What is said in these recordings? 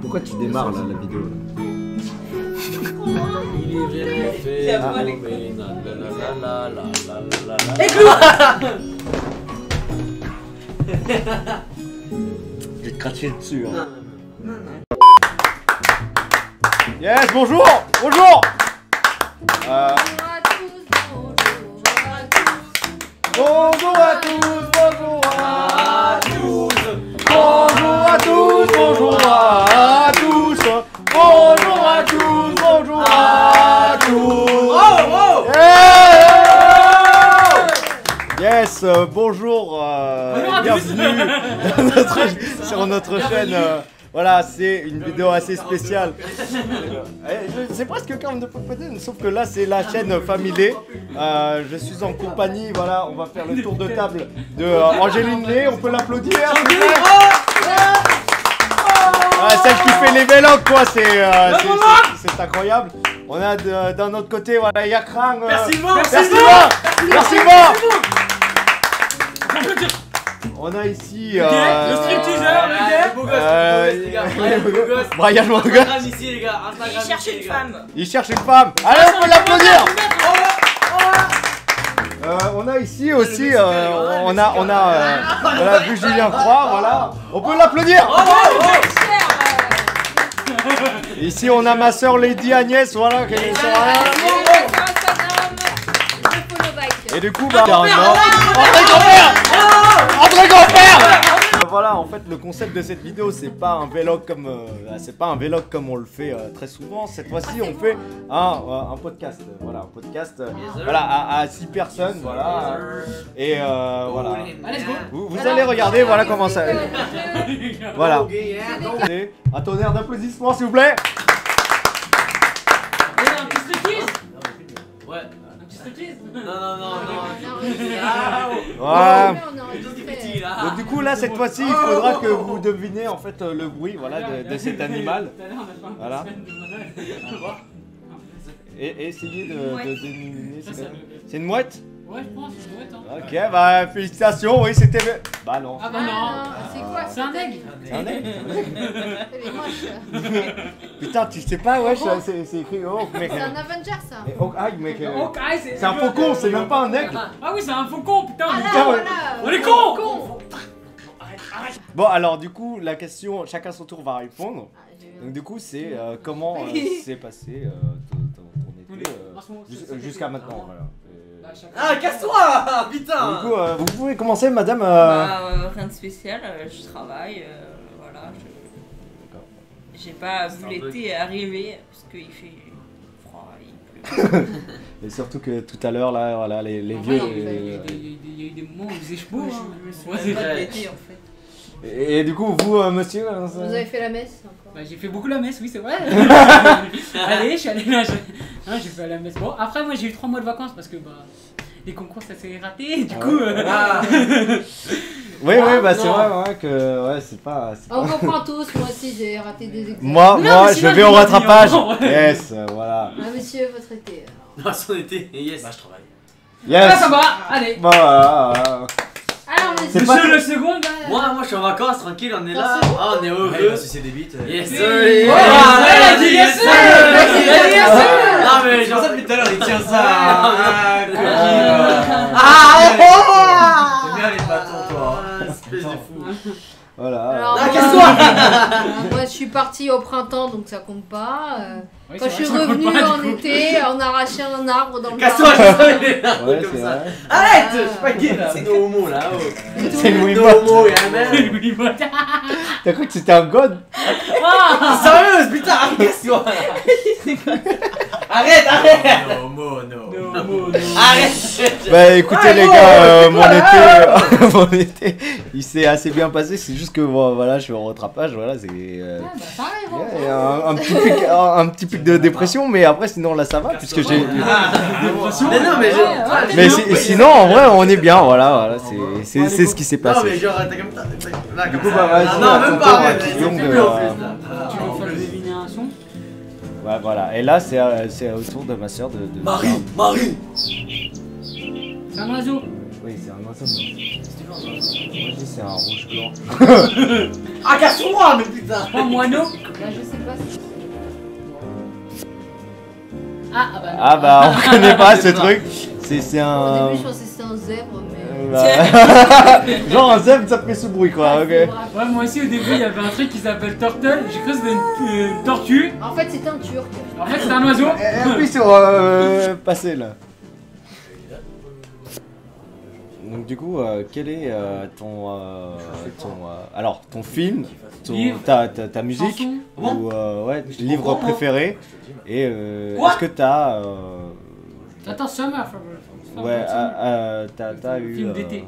Pourquoi tu démarres là, la vidéo là? Je vais te cracher dessus. Hein. Yes, bonjour. Bonjour. Bonjour à tous, bonjour à tous. Bonjour à tous, bonjour à tous. Bonjour à tous, bonjour à tous. Yes, bonjour, bienvenue sur notre chaîne. Voilà, c'est une vidéo assez spéciale. C'est presque comme de Popoten, sauf que là c'est la chaîne Family. Je suis en compagnie, voilà, on va faire le tour de table de Angéline Lé, on peut l'applaudir. Celle qui fait les vlogs, quoi, c'est incroyable. On a d'un autre côté, voilà, Yakrang. Merci Merci. On a ici le stripteaseur, le gars, Brian Mogas. Il cherche une femme. Il cherche une femme. Allez, on peut l'applaudir. On a ici aussi, on a voilà, vu Julien Croix, voilà. On peut l'applaudir. Ici, on a ma soeur Lady Agnès, voilà, qui est sur rien. Et du coup, bah, André Grand-Père. Voilà, en fait, le concept de cette vidéo, c'est pas un vlog comme on le fait très souvent. Cette fois-ci, on fait un podcast. Voilà, un podcast. Voilà, à 6 personnes, voilà. Et voilà. Vous allez regarder, voilà comment ça. Voilà. Un tonnerre d'applaudissements, s'il vous plaît. Un petit striptease. Ouais. Non. Ouais. Donc du coup là cette fois-ci il faudra que vous devinez en fait le bruit voilà de cet animal. Voilà. Et essayez de deviner. C'est une mouette? Ouais, je pense, c'est une mouette. Ok, bah félicitations, oui c'était... Bah non. Ah bah non. C'est quoi? C'est un aigle. C'est un aigle. Elle est moche. Putain, tu sais pas, wesh, c'est écrit Hawk, mec. C'est un Avenger ça. Hawkeye, mec. Hawkeye, C'est un faucon, c'est même pas un aigle. Ah oui, c'est un faucon, putain. On est con. Arrête. Bon alors du coup la question, chacun son tour va répondre. Donc du coup c'est comment s'est passé ton été jusqu'à maintenant, voilà. Ah, casse-toi, putain. Du coup, vous pouvez commencer, madame. Rien de spécial, je travaille, voilà. J'ai pas vu l'été arriver parce qu'il fait froid, il pleut. Et surtout que tout à l'heure, là, voilà, les vieux. Il y a eu des moments où il faisait chaud. Je me souviens pas de l'été en fait. Et du coup, vous, monsieur. Vous avez fait la messe encore? Bah, j'ai fait beaucoup la messe, oui, c'est vrai. Allez, je suis allé là. J'ai fait la messe. Bon, après, moi j'ai eu 3 mois de vacances parce que bah, les concours ça s'est raté. Du coup. Oui, bah c'est vrai ouais, que ouais, c'est pas. On comprend tous, moi aussi j'ai raté des examens. Moi, je vais au rattrapage. Yes, voilà. Ah, monsieur, votre été. Non, son été, yes. Bah, je travaille. Yes. Ah, ça va, allez. Bah, Alors, c'est monsieur, pas le second. Moi, je suis en vacances, tranquille, on est là. Ah, on est heureux. Si c'est des bites. Yes, Oui. sir. Oh, elle a dit yes, sir. Non, mais Genre ça depuis tout à l'heure, il tient ça. T'aimes bien les bâtons, toi. Espèce de fou. voilà. Alors, Ah, moi, casse-toi. moi je suis partie au printemps donc ça compte pas. Oui, Quand je c'est suis vrai, ça compte revenue pas, du en coup. été, on a arraché un arbre dans le Casse-toi, jardin. casse-toi. Ouais, Comme c'est ça. vrai. Arrête, je suis pas gay là. C'est nos homos là. C'est le Nos Wiimote. homos, y'a un mec. T'as cru que c'était un god? Sérieuse, putain, casse-toi. Arrête. No, no. Arrête. Bah écoutez les gars, mon été, il s'est assez bien passé. C'est juste que bon, voilà, je suis en rattrapage, voilà, c'est. Ça arrive, hein. Il y a un petit pic de dépression, mais après sinon là ça va puisque j'ai. Mais non, mais Mais sinon en vrai on est bien, voilà, c'est ce qui s'est Non, passé. mais genre, t'as comme ça. Du coup bah vas-y. Non, même pas, arrête. Qui C'est donc, plus en plus là. Tu veux faire deviner un son? Ouais voilà. Et là c'est au tour de ma soeur de. Marie. C'est un oiseau. Oui c'est un oiseau. Moi je dis c'est un rouge blanc. Ah, casse-toi, mais putain. Un moineau. Là, je sais pas si. Ah bah on connaît pas ce truc. C'est Au un. début, je pensais que c'était un zèbre, mais. Bah, genre un zèbre ça fait ce bruit quoi, ok. Ouais, moi aussi au début il y avait un truc qui s'appelle Turtle, j'ai cru que c'était une tortue, En fait, c'était un turc. en fait c'était un oiseau. Appuie sur passer là. Donc du coup, quel est alors ton film, Livre. ta musique Chanson. ou ouais, livre préféré et est-ce que t'as Attends, Summer. ouais t'as eu Film d'été.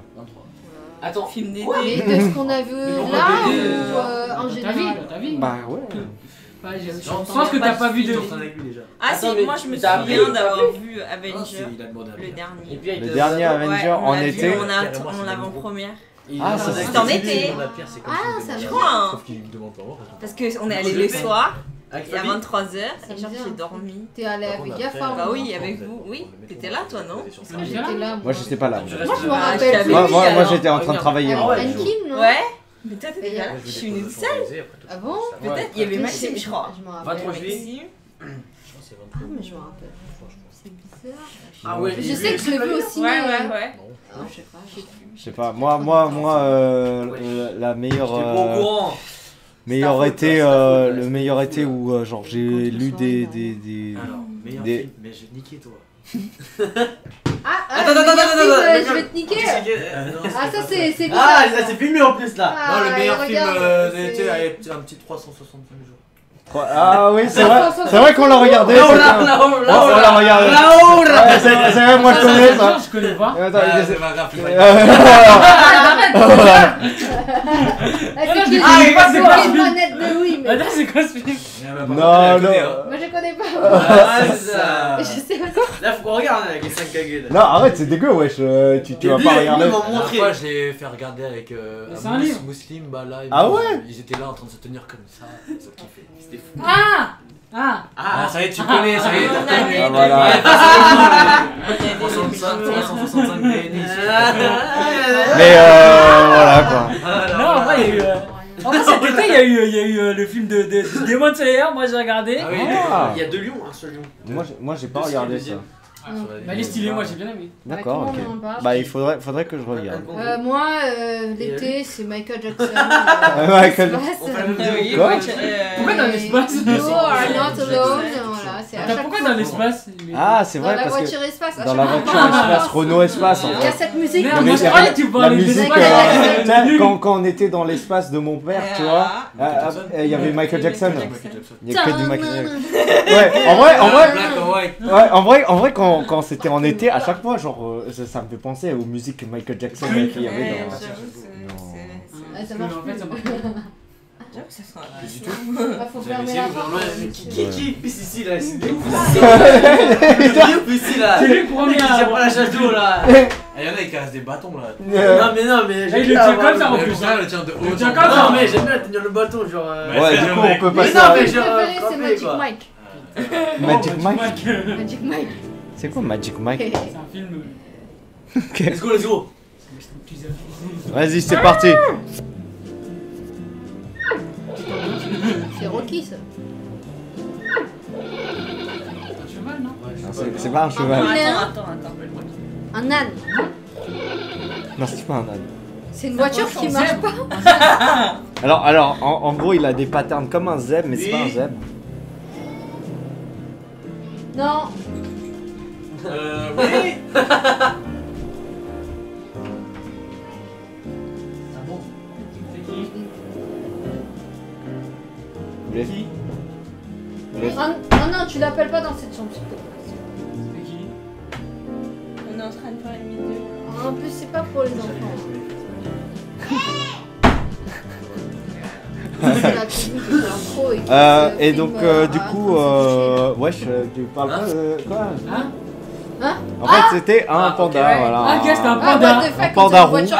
Attends, Film d'été. Mais de ce qu'on a vu là ou en T'as vu général? T'as vu bah ouais. Ouais, je pense que t'as pas vu de. Ah si, Attends, mais moi je me t'as souviens vu- d'avoir vu Avenger, Il a demandé à le dernier. Et puis, il Le te- dernier Avenger Ouais, on en l'a vu, été. On l'avant-première. Ah, ça, c'est en été. Ah, ça me Je dit. crois, hein. Sauf qu'il me demande pas moi. Parce qu'on est allé le soir, Avec il y a Fabi 23h, Ça et me genre dit j'ai un dormi. T'es allé avec Gafa Bah oui, avec vous, oui. T'étais là toi, non? J'étais là. Moi j'étais pas là. Moi, je me Ah, rappelle. je t'avais plus. Moi, vu, moi alors. j'étais en train de travailler. Avec moi. Ankim, non? Ouais. Mais toi t'étais là. Je suis venue toute seule. Ah bon? Peut-être, il y avait Maxime, je crois. Je me rappelle. 23 juillet. Maxime. Ah, mais je me rappelle. C'est bizarre. Ah ouais, Je sais que je l'ai vu aussi. Ouais, ouais, ouais. Ah, je sais pas, je sais plus. Je sais pas. Moi la meilleure J'étais pas au courant. meilleur C'est ta été faute, c'est ta faute. le meilleur été où genre j'ai lu des Alors, meilleur Des- film, mais j'ai niqué toi. Ah, Attends, mais attends, Yassine, attends, je vais te niquer. Ah, ça, c'est bizarre. Ah, ça s'est filmé en plus là. Ah, Non, le meilleur film regarde, de l'été, c'est- allez, un petit 365 jours. Ah oui c'est vrai qu'on l'a regardé. Là-haut, c'était là-haut, un- là-haut, on là-haut, l'a regardé. là-haut, là. Ouais, c'est vrai moi je connais ça. Je connais pas. Attends, Ah, il c'est essaie- pas grave, Est-ce que Ah, mais pas, c'est quoi ce une film manette de oui, mais. Attends, c'est quoi ce film? Non, non. Moi, je connais pas. Ah, c'est ça. Je sais pas. Là, faut qu'on regarde avec les 5 cagues. Non arrête c'est dégueu wesh tu vas pas regarder. Ils m'ont La dernière montré. fois, je l'ai fait regarder avec c'est un livre. Muslim, bah là, Ah ouais. ils étaient là en train de se tenir comme ça, ça kiffait. C'était fou. Ah Ah Ah, ça y est, tu connais, ça y est, on t'as a connu. des- Ah, voilà. Ouais, parce que- 365 DNI. Mais voilà quoi. Non, en vrai, il y a eu. En fait, cet été, il y a eu le film de Demon Slayer, moi j'ai regardé. Ah oui, Ah. Il y a 2 lions, un seul lion. Moi j'ai pas regardé ça. Bah, il est stylé, moi j'ai bien aimé. D'accord, Tout ok. le monde en parle. Bah il faudrait que je regarde. Moi, l'été, c'est Michael Jackson. Michael- On fait la même Ah oui, Quoi ouais, Pourquoi dans l'espace You are not alone. Voilà, c'est à Attends, chaque pourquoi fois. dans l'espace Ah c'est Dans vrai la parce que voiture espace. à dans chaque la fois. voiture espace, Renault espace en Il y a fait. cette musique. Merde, Il y moi, avait- je croyais que tu la parlais de musique, l'espace. tu sais, quand on était dans l'espace de mon père, tu vois, il y avait Michael Jackson. Il y a que du Michael Jackson. Ouais, en vrai, Black or white. ouais, en vrai, quand c'était en été, à chaque fois, genre, ça me fait penser aux musiques que Michael Jackson qu'il y avait Ouais, dans. j'avoue, c'est- Ah, ça Mais marche en fait, ça marche plus. J'avoue que ça sent Pas du tout. Ah, faut Vous avez fermer essayé la d'ouvrir porte. le- Qui pisse ici là? C'est des ouf. C'est des ouf ici là. C'est lui le premier Qui à- tient pas la chasse d'eau là. Ah, y'en a, ils cassent des bâtons là. Non mais il j'aime le bien tient avoir comme ça, le- en Mais plus. pour ça, le tient de haut. tient en comme bas. ça. Non mais j'aime bien tenir le bâton genre. Ouais, du coup, on peut Mais passer non à mais Mon genre. préféré, c'est frapper, Magic quoi. Mike. Magic Mike. Magic Mike. C'est quoi Magic Mike? C'est un film. Let's go, let's go. Vas-y, c'est parti. C'est Rocky, ça. Un cheval, non C'est pas un cheval. Attends. Un âne. Non, c'est pas un âne. C'est une voiture qui marche pas. Alors en gros, il a des patterns comme un zèbre, mais c'est pas un zèbre. Non. Oui. C'est qui Vous voulez- vous voulez- Non, tu l'appelles pas dans cette chambre, s'il te plaît. C'est qui On est en train de faire une vidéo. En plus, c'est pas pour les enfants. C'est la technique de l'intro Et donc, du coup, wesh, tu parles pas de quoi? Hein? En fait, c'était un Ah, panda, ok, ouais. voilà. Ah, ok, c'était un Ah, panda. what the fuck, Un panda c'est une roux. voiture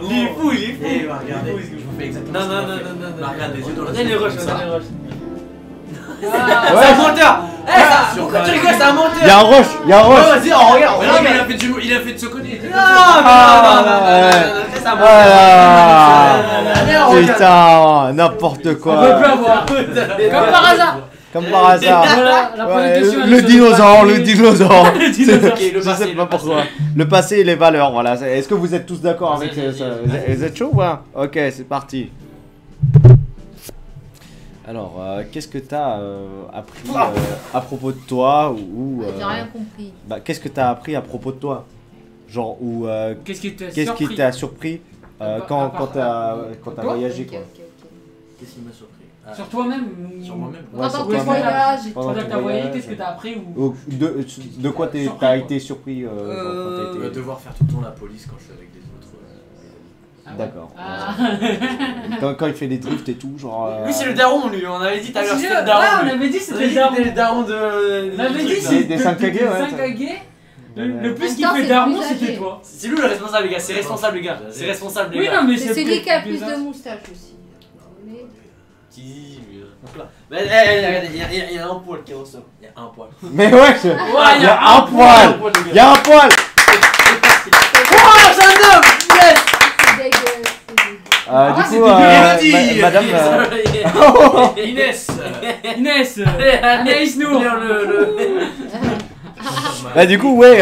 Il est fou, il est fou. Eh, bah, regardez, je vous fais exactement Non, ça. non, non, non, non. Bah, regarde les yeux dans On a les rushs, ça. on a les rushs. Ah, C'est un menteur. Pourquoi tu rigoles, c'est un menteur. Il y a un rush, il y a un rush. Vas-y, on regarde. Mais non, mais il a fait de se connaître. Putain, n'importe quoi. On peut plus avoir. Comme par hasard. Comme par hasard. Voilà, la première question. elle est Le sur dinosaure, le dinosaure. Le dinosaure. Je sais pas pourquoi. Le passé et les valeurs, voilà. Est-ce que vous êtes tous d'accord avec ça? Vous êtes chaud ou pas? Ok, c'est parti. Alors, qu'est-ce que t'as appris à propos de toi ou J'ai rien compris. bah, qu'est-ce que t'as appris à propos de toi? Genre, ou Qu'est-ce qui t'a qu'est-ce qui surpris? t'a surpris quand t'as Toi voyagé Ok, quoi? ok, ok. Qu'est-ce qui m'a surpris? Sur toi-même Sur moi-même. Ouais, Pendant sur ton toi-même. voyage. Pendant Pendant que ton t'as voyagé, voyage. qu'est-ce que t'as appris ou... Ou de quoi Surpris, t'as quoi. été surpris quand t'as été... Devoir faire tout le temps la police quand je suis avec des autres. Ah ouais. D'accord. Ah. Quand il fait des drifts et tout, genre... Lui, c'est le daron, lui. On avait dit tout à l'heure, Ouais, c'était le daron. on lui. avait dit On c'était avait le dit daron. c'était le daron de. On avait dit Des c'était 5 KG, ouais. 5 KG. Le Ouais. plus En qui même temps, fait c'est daron, le plus c'était âgé. toi. C'est lui le responsable, les gars. C'est responsable, les gars. C'est responsable, les Oui, gars. non, mais C'est celui qui a le plus bizarre. de moustaches aussi. Mais- Mais, regardez, il y a un poil qui ressort. Il y a un poil. Mais ouais, il y a un poil. Il y a un poil. Oh, c'est un homme. Yes. C'est dégueu, c'est dégueu. Du c'est coup, Elodie. madame... Inès. Inès, Anaïs Nour. Du coup, ouais,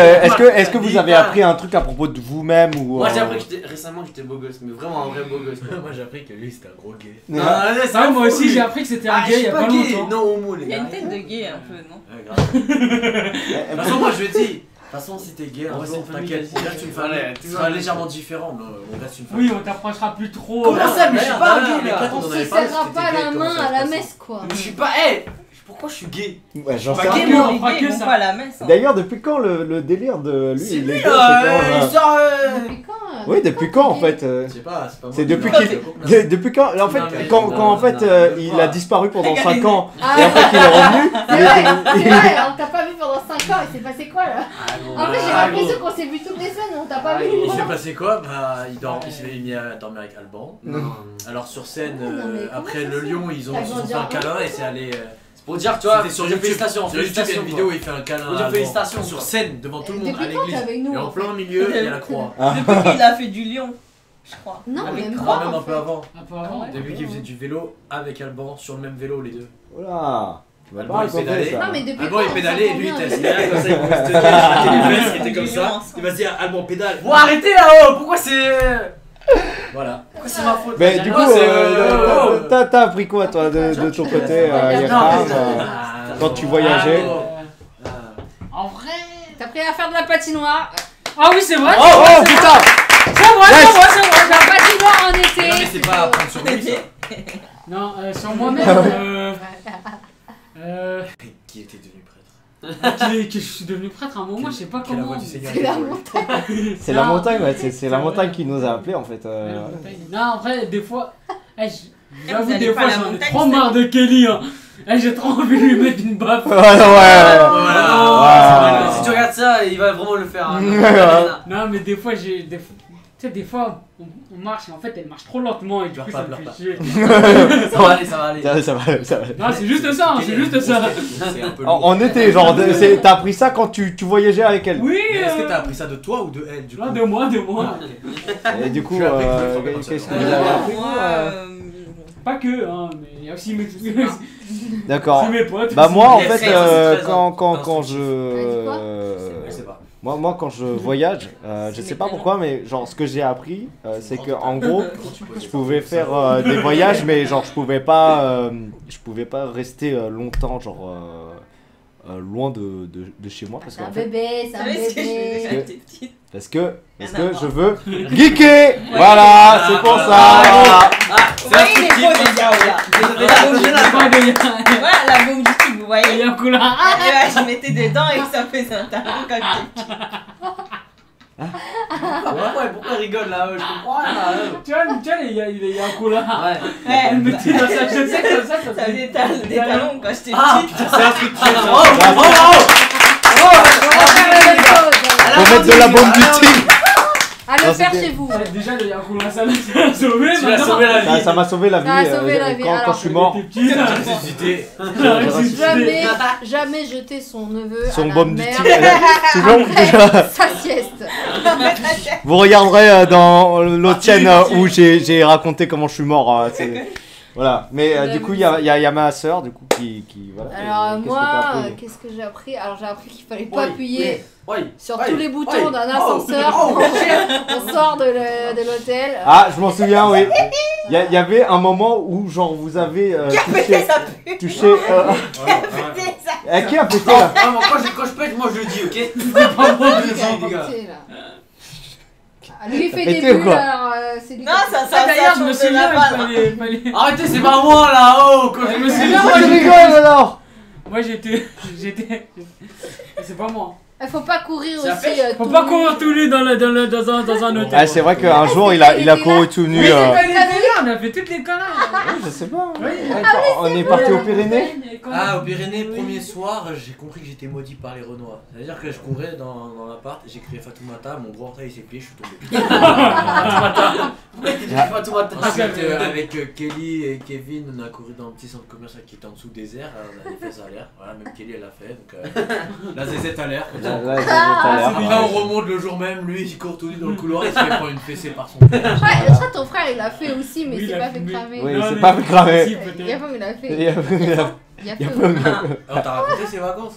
est-ce que vous avez appris un truc à propos de vous-même ou... Moi, j'ai appris récemment que j'étais beau gosse, mais vraiment un vrai beau gosse. Moi j'ai appris que lui c'était un gros gay. Non, c'est Ah, moi aussi j'ai appris que c'était un gay il y a pas longtemps. Non, homo, les Il y a gars. une tête de gay un peu, non? Ouais, grave. De toute façon, moi je lui ai dit. De toute façon, si t'es gay, On un va jour, se faire une t'inquiète, famille. on reste une famille. Ouais, Tu seras légèrement différent, mais on reste une Oui, famille. on t'approchera plus trop. Comment ça, mais je suis pas un gay, là. On se serrera pas la main à la messe, quoi. Je suis pas. Hey, pourquoi je suis gay? Ouais, j'en Pas sais gay, rien. moi. on fera Les que gays vont ça. pas à la messe. hein. D'ailleurs, depuis quand le délire de lui, C'est il est lui gay, là, c'est quand, il sort. Depuis quand Oui, depuis quand en fait Je sais pas, c'est pas moi. C'est depuis qui qu'il... Depuis quand en fait, Non, mais- quand en fait non, il a disparu pendant 5 ans Ah, et après qu'il est revenu, c'est vrai, on t'a pas vu pendant 5 ans, il s'est passé quoi là? En fait, j'ai l'impression qu'on s'est vu toutes les semaines, on t'a pas vu. Il s'est passé quoi? Bah, il s'est mis à dormir avec Alban. Alors sur scène, Ah, non, mais après comment le ça Lion, ils ont T'as se sont grandi fait un en câlin et c'est allé. Pour dire, tu vois, C'était sur YouTube. félicitations, Sur YouTube, il y a félicitations. une vidéo où il fait un câlin. Faut dire à Alban. félicitations, Sur quoi. scène, devant tout le monde à Depuis quand t'es l'église. avec nous Et en en fait? plein milieu, il y a la croix. Depuis qu'il a fait du lion, je crois. Non, Avec même croix, pas. Même un en peu fait. avant. Un peu avant. Depuis qu'il faisait du vélo avec Alban sur le même vélo, les deux. voilà. Tu vas Alban, pas il raconter pédalait. ça. Non, mais depuis Alban quand il on pédalait et s'entend lui il bien était avec- assis là, comme ça, il pouvait se tenir les fesses, il était comme Du ça. lion Et vas-y, Alban pédale. Bon, arrêtez là-haut, pourquoi c'est. Voilà. Pourquoi c'est ma faute? Mais là, du j'ai- coup, Oh, c'est- t'as appris quoi toi de ton côté, Yakram, quand tu voyageais? En vrai. T'as appris à faire de la patinoire. Ah oui, c'est vrai. Oh putain! C'est vrai, Yes. c'est vrai. La patinoire en été. Non mais c'est pas à prendre sur lui ça. Non, sur moi-même. Qui était devenu prêtre. Que je suis devenu prêtre à un moment, je sais pas Qui est la comment. voix du Seigneur C'est la épaule. montagne. C'est la Non. montagne, ouais, c'est la C'est montagne vrai. qui nous a appelés en fait. Non, en vrai, des fois. J'avoue, vous allez des pas fois, à la j'en ai montagne, trop ça marre de Kelly. Hein. J'ai trop envie de lui mettre une baffe. Ouais, ouais. Voilà. Si tu regardes ça, il va vraiment le faire. hein. Non, mais des fois, tu sais, des fois, on marche et en fait, elle marche trop lentement et du coup, ça me fait chier. Ça va aller, ça va aller. Ça va, ça va. Non, c'est juste ça, c'est juste ça. C'est un peu lourd. En été, genre, t'as appris ça quand tu voyageais avec elle? Oui, Mais est-ce que t'as appris ça de toi ou de elle du coup? non, de moi. Et du coup, Tu as appris que je vais faire qu'est-ce que comme vous ça. avez appris Moi, Pas que, hein, mais il y a aussi mes, D'accord. c'est mes potes. Bah aussi. moi en Les fait frères, c'est très quand dit quoi Je sais pas. moi quand je voyage, je sais pas pourquoi mais genre ce que j'ai appris c'est que en gros je pouvais faire des voyages mais genre je pouvais pas rester longtemps genre loin de chez moi parce C'est un qu'en fait bébé, c'est un tu savais ce que je faisais bébé. quand j'étais petite? parce que je veux geeker. Voilà, c'est pour ça. Vous voyez les beaux des gars, voilà, la bombe du type, vous voyez? Il y a un coup là. Et là, je mettais dedans et ça faisait un talon quand j'étais petite. Pourquoi il rigole là? Je comprends rien là. Tu vois, il y a un coup là. Ouais. Elle mettait dans sa chaussette comme ça Ça faisait des talons quand j'étais Ah petite. putain, c'est un truc très Faut mettre de la bombe du tigre. À le Non, faire c'était- chez vous. Déjà, le Yakult, ça l'a sauvé. Tu l'as sauvé la vie. Ça m'a sauvé la vie. Ça a sauvé la vie, Quand alors. je suis mort, Jamais jeter son neveu à son la baume du mer tigre. C'est long. après sa sieste. Vous regarderez dans l'autre chaîne où j'ai raconté comment je suis mort. Voilà. Mais du coup, il y a ma soeur du coup qui voilà. Alors Qu'est-ce que moi, t'as appris qu'est-ce que j'ai appris? Alors j'ai appris qu'il fallait pas appuyer sur Oui. tous les boutons d'un ascenseur. Oh. On sort de l'hôtel. Ah, je m'en souviens, oui. Il y avait un moment où genre vous avez touché. Qui a pété là? Quand je pète, moi je le dis, ok? Lui il fait des Pété ou bulles, quoi? alors c'est lui. Non, ça D'ailleurs, je me change de souviens, la balle. il fallait. Arrêtez, c'est pas moi là, oh! Quand je me suis dit. Pourquoi tu rigoles alors? Moi, j'étais. C'est pas moi. Il faut pas courir C'est la aussi. pêche. Faut tout pas nu. courir tout nu dans un hôtel. Ah, c'est vrai qu'un jour il a couru tout nu. Mais c'est pas des délires, on a fait toutes les conneries. Je sais pas. Oui. On est parti aux Pyrénées. Ah, aux Pyrénées, premier soir, j'ai compris que j'étais maudit par les Renois. C'est-à-dire que je courais dans l'appart, j'ai crié Fatoumata, mon gros orteil s'est plié, je suis tombé. Fatoumata. Ensuite, avec Kelly et Kevin, on a couru dans un petit centre commercial qui était en dessous des airs. On a fait ça à l'air. Voilà, même Kelly elle l'a fait. Donc, la zézette à l'air. Comme ça. Après, on remonte le jour même, lui il court tout nu dans le couloir, il se fait prendre une fessée par son père. Ouais, ça ton frère il l'a fait aussi, mais Oui, c'est il a pas fait fumé. cramer. Oui, Non, c'est mais- pas fait cramer. Si, Il y a peut-être. pas, mais il a fait. Il y a- Il y a fait. Alors, t'as raconté ses vacances?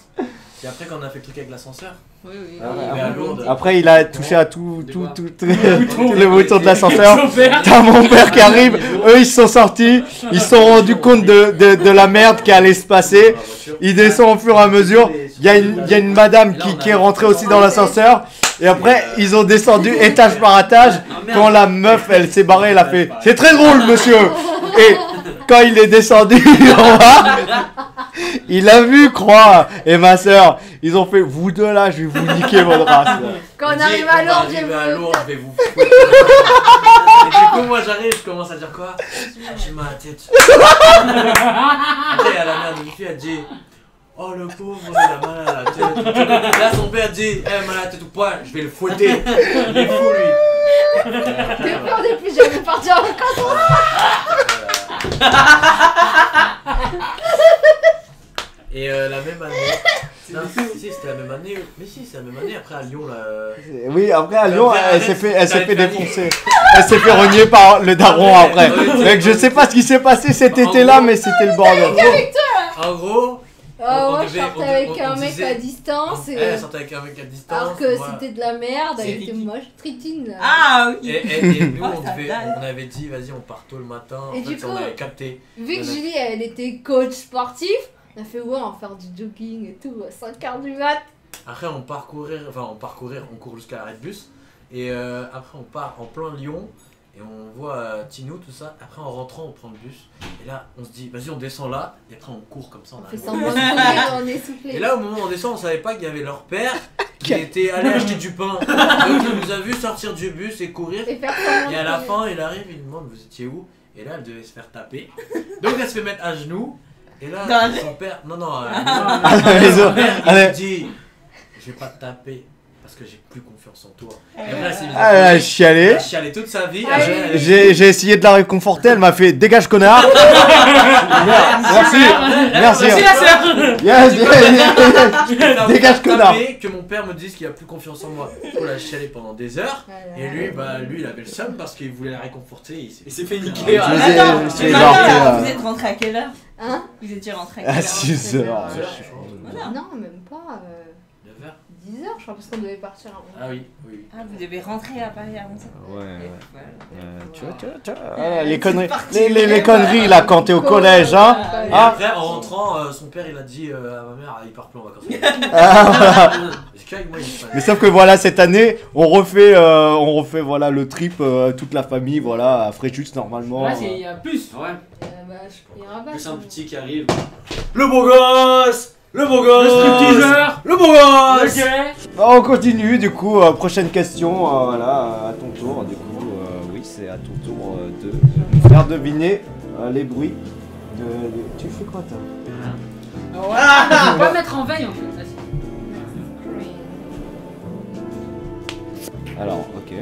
C'est après qu'on a fait le truc avec l'ascenseur. Oui, oui. Ah, oui. Mais à Lourdes. Après, il a touché à tous les boutons de Son l'ascenseur. père. T'as mon père qui arrive, eux ils sont sortis, ils se sont rendus compte de la merde qui allait se passer. Ils descendent au fur et à mesure. Il y a une madame qui est rentrée aussi dans l'ascenseur. Et après, ils ont descendu étage par étage. Quand la meuf, elle s'est barrée, elle a fait « C'est très drôle, monsieur !» Et quand il est descendu en bas, il a vu, crois, et ma soeur, ils ont fait « Vous deux là, je vais vous niquer votre race. » Quand on arrive à Lourdes, je je vais à veux. Lourdes, je vais vous foutre. Et du coup, moi j'arrive, je commence à dire quoi? J'ai mal à la tête. Après, il y a la mère de fille, elle dit oh le pauvre, il a mal à la tête. Là, son père dit eh, mal à la tête ou pas, je vais le fouetter. Il est fou lui. Depuis on est plus jamais parti en vacances. Et la même année. Non, si, c'était la même année. Mais si, c'est la même année. Après, à Lyon, là. Oui, après à Lyon, elle s'est fait défoncer. Elle s'est fait renier par le daron après. Mec, je sais pas ce qui s'est passé cet été-là, mais c'était le bordel. En gros. Oh, On moi je devait- sortais on avec un disait- mec à distance. Et... Elle sortait avec un mec à distance. Alors que moi- c'était de la merde, C'est elle était moche. Tritine là. Ah oui. Et nous, Oh, ça date. on avait dit, vas-y, on part tôt le matin. Et En du fait, coup- on avait capté. Vu que Julie elle était coach sportif, on a fait ouais, on va faire du jogging et tout à 5h du mat. Après, on court jusqu'à l'arrêt de bus. Et après, on part en plein Lyon. Et on voit Tinou, tout ça. Après, en rentrant, on prend le bus. Et là, on se dit, vas-y, on descend là. Et après, on court comme ça. On arrive fait au semblant de bus. courir, on est soufflé. Et là, au moment où on descend, on savait pas qu'il y avait leur père qui était allé acheter du pain. Donc, il nous a vu sortir du bus et courir. Et faire semblant Et de à la courir. fin, il arrive, il demande, vous étiez où? Et là, elle devait se faire taper. Donc, elle se fait mettre à genoux. Et là, Dans- son père. Non, Les son autres, père, il allez. lui dit, je vais pas te taper parce que j'ai plus confiance en toi. Et après, elle s'est mise Ah, elle a à chialé. Elle a chialé toute sa vie. Ah, Elle- elle- J'ai essayé de la réconforter, elle m'a fait dégage connard. Merci, merci. Merci la sœur. Yes, Je préfère me Dégage, faire connard. taper que mon père me dise qu'il a plus confiance en moi. Du coup, elle a chialé pendant des heures. Et lui, il avait le seum parce qu'il voulait la réconforter. Il s'est fait niquer. Je Ah, les ai- Attends, je mais les ai maintenant, heurtés, là, vous êtes rentré à quelle heure? Hein? Vous étiez rentré à à quelle heure? 6 heures. Voilà. Non, même pas. 9 heures. 10h, je crois, parce qu'on devait partir avant. Ah oui, oui. Ah, vous devez rentrer à Paris à 11h. Ouais, Voilà. tu vois. Les conneries, les conneries là quand t'es au collège, hein. Et Ah. après, en rentrant, son père il a dit à ma mère, il part plus en vacances. Ah, voilà. Parce qu'avec moi, il se Mais sauf que voilà, cette année, on refait voilà le trip, toute la famille, voilà, à Fréjus normalement. Là, il y a plus. Ouais, Bah, je priera pas. plus un petit qui arrive. Le beau gosse! Le beau gosse! Le stripteaseur. Le beau gosse! Ok. On continue du coup, prochaine question, voilà, à ton tour, du coup, oui, c'est à ton tour de nous faire deviner les bruits de... Tu fais quoi toi? On va pas mettre en veille en fait. Vas-y. Alors, ok.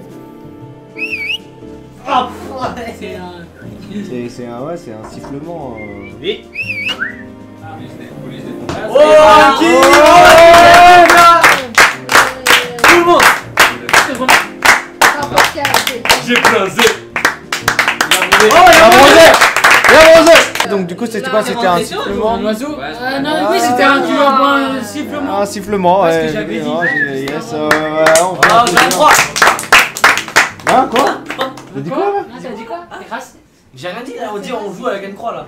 C'est un. C'est un sifflement. Oui. Oh, Qui Tout le monde. J'ai placé. Donc du coup c'était quoi? C'était un sifflement. Un oiseau. Ouais, Ah non, oui, c'était un sifflement. Un sifflement, Parce ouais. que j'avais dit. Yes, on Oh, j'ai un 3. Hein, quoi? T'as dit quoi là? Ah, t'as dit quoi? Grâce. J'ai rien dit là, on dit on joue avec une croix là.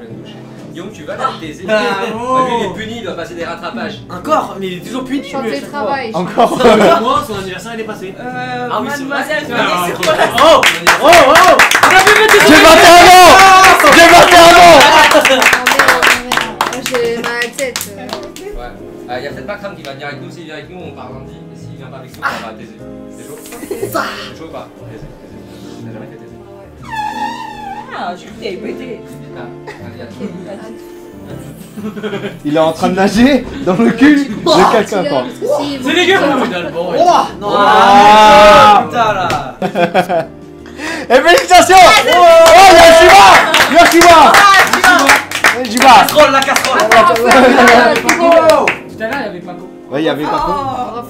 Guillaume, tu vas la taiser. Ah, Lui, il est puni, il doit passer des rattrapages. Encore, mais il est toujours puni. Chanter lui, à le chaque fois. travail. Encore? Moi, son anniversaire il est passé. Ah oui, c'est vrai. Mademoiselle, Ah, c'est ok. quoi la Oh, oh, oh. J'ai 21 ans! J'ai 21 ans! J'ai ma tête. Ouais. Il y a peut-être pas Kram qui va venir avec nous. S'il vient avec nous, on part lundi. Et s'il vient pas avec nous, on va taiser. C'est chaud? C'est chaud ou pas? Taiser. T'as jamais fait taiser? Ah, je crois que t'avais pété. Ah, allez, attends. Il est en train de nager dans le cul de quelqu'un quoi. C'est dégueu pour finalement. Oh Non. Ah. Putain là. Et félicitations! Oh, merci Shiba! Merci Shiba! Shiba! Casserole, la casserole. Tout à l'heure, il y avait Paco. Ouais, il y avait pas quoi. Oh.